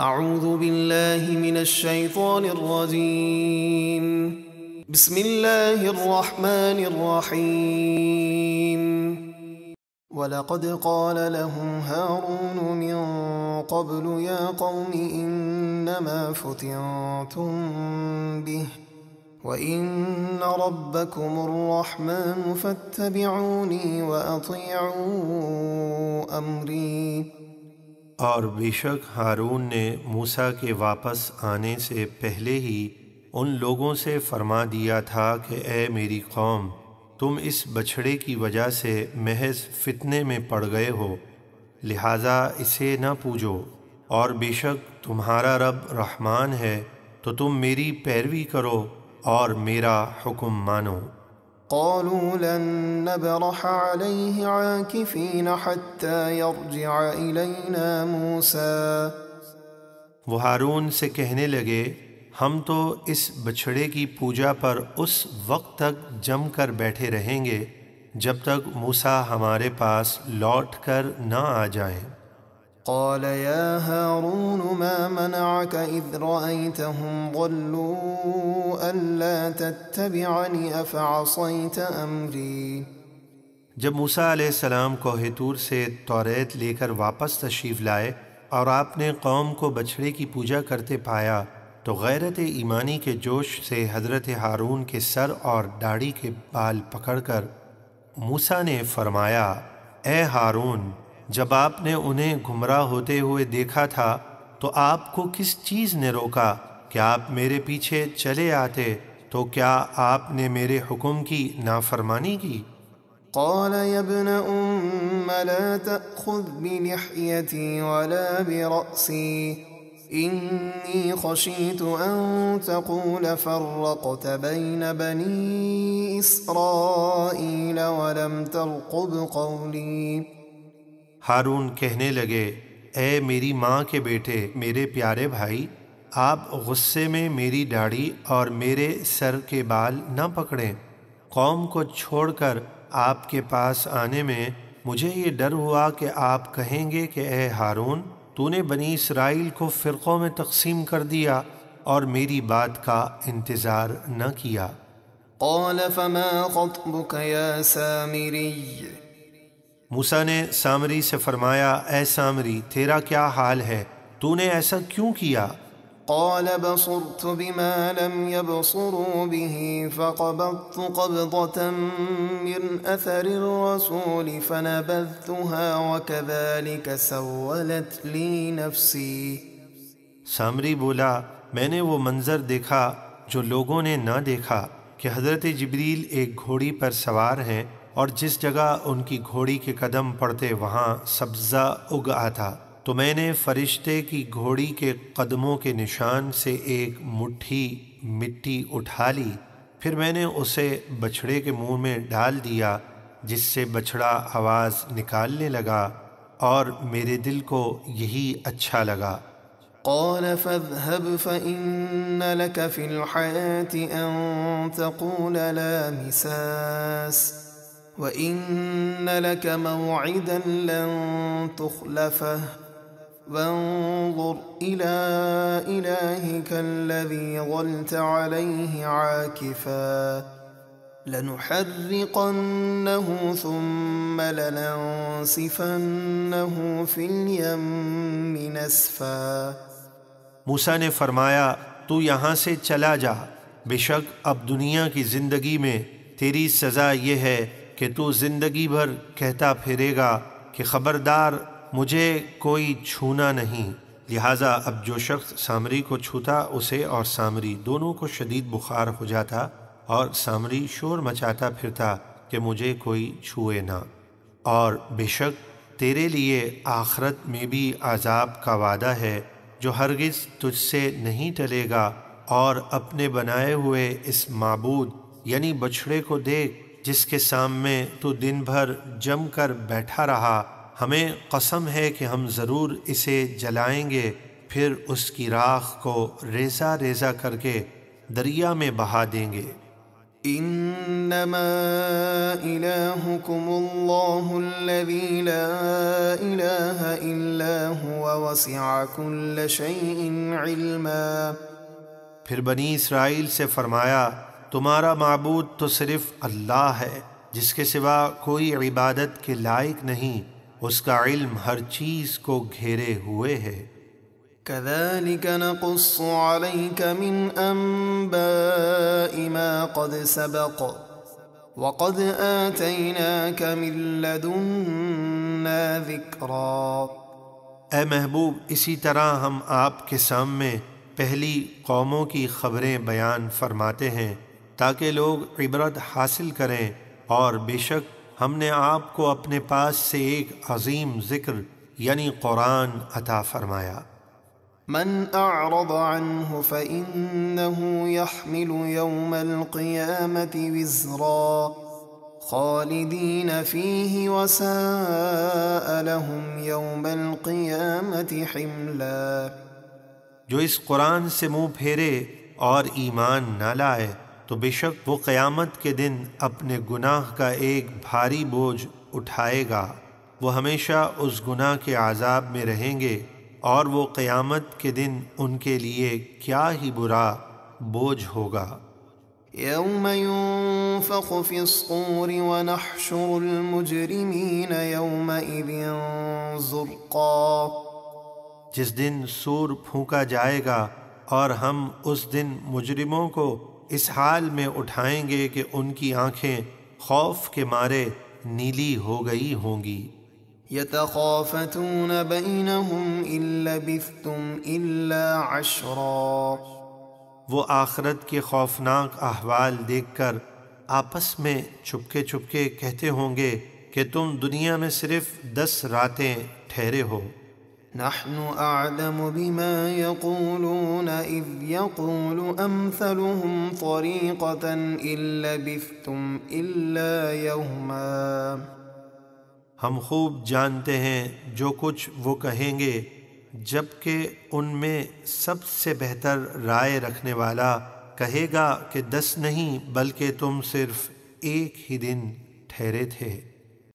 اعوذ باللہ من الشیطان الرجیم بسم اللہ الرحمن الرحیم وَلَقَدْ قَالَ لَهُمْ هَارُونُ مِن قَبْلُ يَا قَوْمِ إِنَّمَا فُتِنْتُمْ بِهِ وَإِنَّ رَبَّكُمُ الرَّحْمَنُ فَاتَّبِعُونِي وَأَطِيعُوا أَمْرِي۔ اور بے شک ہارون نے موسیٰ کے واپس آنے سے پہلے ہی ان لوگوں سے فرما دیا تھا کہ اے میری قوم، تم اس بچھڑے کی وجہ سے محض فتنے میں پڑ گئے ہو، لہٰذا اسے نہ پوجو، اور بے شک تمہارا رب رحمان ہے، تو تم میری پیروی کرو اور میرا حکم مانو۔ قالوا لن نبرح عليه عاكفين حتى يرجع إلينا موسى۔ وہ ہارون سے کہنے لگے، ہم تو اس بچھڑے کی پوجا پر اس وقت تک جم کر بیٹھے رہیں گے جب تک موسیٰ ہمارے پاس لوٹ کر نہ آ جائیں۔ قال يا هارون ما منعك إذ رأيتهم ضلوا ألا تتبعني أفعصيت أمري۔ جب موسیٰ علیہ السلام کوہ طور سے توریت لے کر واپس تشریف لائے اور آپ نے قوم کو بچھڑے کی پوجا کرتے پایا تو غیرت ایمانی کے جوش سے حضرت ہارون کے سر اور داڑھی کے بال پکڑ کر موسیٰ نے فرمایا، اے ہارون، جب آپ نے انہیں گمراہ ہوتے ہوئے دیکھا تھا تو آپ کو کس چیز نے روکا کہ آپ میرے پیچھے چلے آتے؟ تو کیا آپ نے میرے حکم کی نافرمانی کی؟ قال يا ابن أم لا تأخذ بلحيتي ولا برأسي إني خشيت أن تقول فرقت بين بني إسرائيل ولم ترقب قولي۔ ہارون کہنے لگے، اے میری ماں کے بیٹے، میرے پیارے بھائی، آپ غصے میں میری داڑھی اور میرے سر کے بال نہ پکڑیں۔ قوم کو چھوڑ کر آپ کے پاس آنے میں مجھے یہ ڈر ہوا کہ آپ کہیں گے کہ اے ہارون، تو نے بنی اسرائیل کو فرقوں میں تقسیم کر دیا اور میری بات کا انتظار نہ کیا۔ قال فما خطبك يا سامري۔ موسیٰ نے سامری سے فرمایا، اے سامری، تیرا کیا حال ہے؟ تو نے ایسا کیوں کیا؟ قال بصرت بما لم يبصروا به فقبضت قبضة من أثر الرسول فنبذتها وكذلك سولت لي نفسي۔ سامری بولا، میں نے وہ منظر دیکھا جو لوگوں نے نہ دیکھا کہ حضرت جبریل ایک گھوڑی پر سوار ہیں اور جس جگہ ان کی گھوڑی کے قدم پڑتے وہاں سبزہ اگ آتا، تو میں نے فرشتے کی گھوڑی کے قدموں کے نشان سے ایک مٹھی مٹی اٹھا لی، پھر میں نے اسے بچھڑے کے منہ میں ڈال دیا، جس سے بچھڑا آواز نکالنے لگا اور میرے دل کو یہی اچھا لگا۔ قال فاذهب فإن لك في الحياة أن تقول لا مساس وإن لك موعدا لن تخلفه وانظر إلى إلهك الذي ظلت عليه عاكفا لنحرقنه ثم لننسفنه في اليم نسفا۔ موسیٰ نے فرمایا، تو یہاں سے چلا جا، بے شک اب دنیا کی زندگی میں تیری سزا یہ ہے کہ تو زندگی بھر کہتا پھرے گا کہ خبردار مجھے کوئی چھونا نہیں، لہٰذا اب جو شخص سامری کو چھوتا اسے اور سامری دونوں کو شدید بخار ہو جاتا اور سامری شور مچاتا پھرتا کہ مجھے کوئی چھوئے نہ۔ اور بے شک تیرے لیے آخرت میں بھی عذاب کا وعدہ ہے جو ہرگز تجھ سے نہیں ٹلے گا، اور اپنے بنائے ہوئے اس معبود یعنی بچھڑے کو دیکھ جس کے سامنے تو دن بھر جم کر بیٹھا رہا، ہمیں قسم ہے کہ ہم ضرور اسے جلائیں گے، پھر اس کی راکھ کو ریزہ ریزہ کر کے دریا میں بہا دیں گے۔ انما الہکم اللہ الذی لا الہ الا هو وسع كل شيء علما۔ پھر بنی اسرائیل سے فرمایا تمہارا معبود تو صرف اللہ ہے جس کے سوا کوئی عبادت کے لائق نہیں، اس کا علم ہر چیز کو گھیرے ہوئے ہے۔ كذلك نقص عليك من أنباء ما قد سبق وقد آتيناك من لدنا ذكرا۔ اے محبوب، اسی طرح ہم آپ کے سامنے پہلی قوموں کی خبریں بیان فرماتے ہیں تاکہ لوگ عبرت حاصل کریں، اور بے شک ہم نے آپ کو اپنے پاس سے ایک عظیم ذکر یعنی قرآن عطا فرمایا۔ من أعرض عنه فإنه يحمل يوم القيامة وزرا خالدين فيه وساء لهم يوم القيامة حملا۔ جو اس قرآن سے منہ پھیرے اور ایمان نہ لائے تو بے شک وہ قیامت کے دن اپنے گناہ کا ایک بھاری بوجھ اٹھائے گا، وہ ہمیشہ اس گناہ کے عذاب میں رہیں گے، اور وہ قیامت کے دن ان کے لیے کیا ہی برا بوجھ ہوگا۔ يوم ينفخ في الصور ونحشر المجرمين يومئذ زرقا۔ جس دن سور پھونکا جائے گا اور ہم اس دن مجرموں کو اس حال میں اٹھائیں گے کہ ان کی آنکھیں خوف کے مارے نیلی ہو گئی ہوں گی۔ يتخافتون بينهم إن لبثتم إلا عشرا۔ وہ آخرت کے خوفناک احوال دیکھ کر آپس میں چھپکے چھپکے کہتے ہوں گے کہ تم دنیا میں صرف 10 راتیں ٹھہرے ہو۔ نحن أعلم بما يقولون إذ يقول أمثلهم طريقة إن لبثتم إلا يوما۔ ہم خوب جانتے ہیں جو کچھ وہ کہیں گے، جبکہ ان میں سب سے بہتر رائے رکھنے والا کہے گا کہ 10 نہیں بلکہ تم صرف ایک ہی دن ٹھہرے تھے۔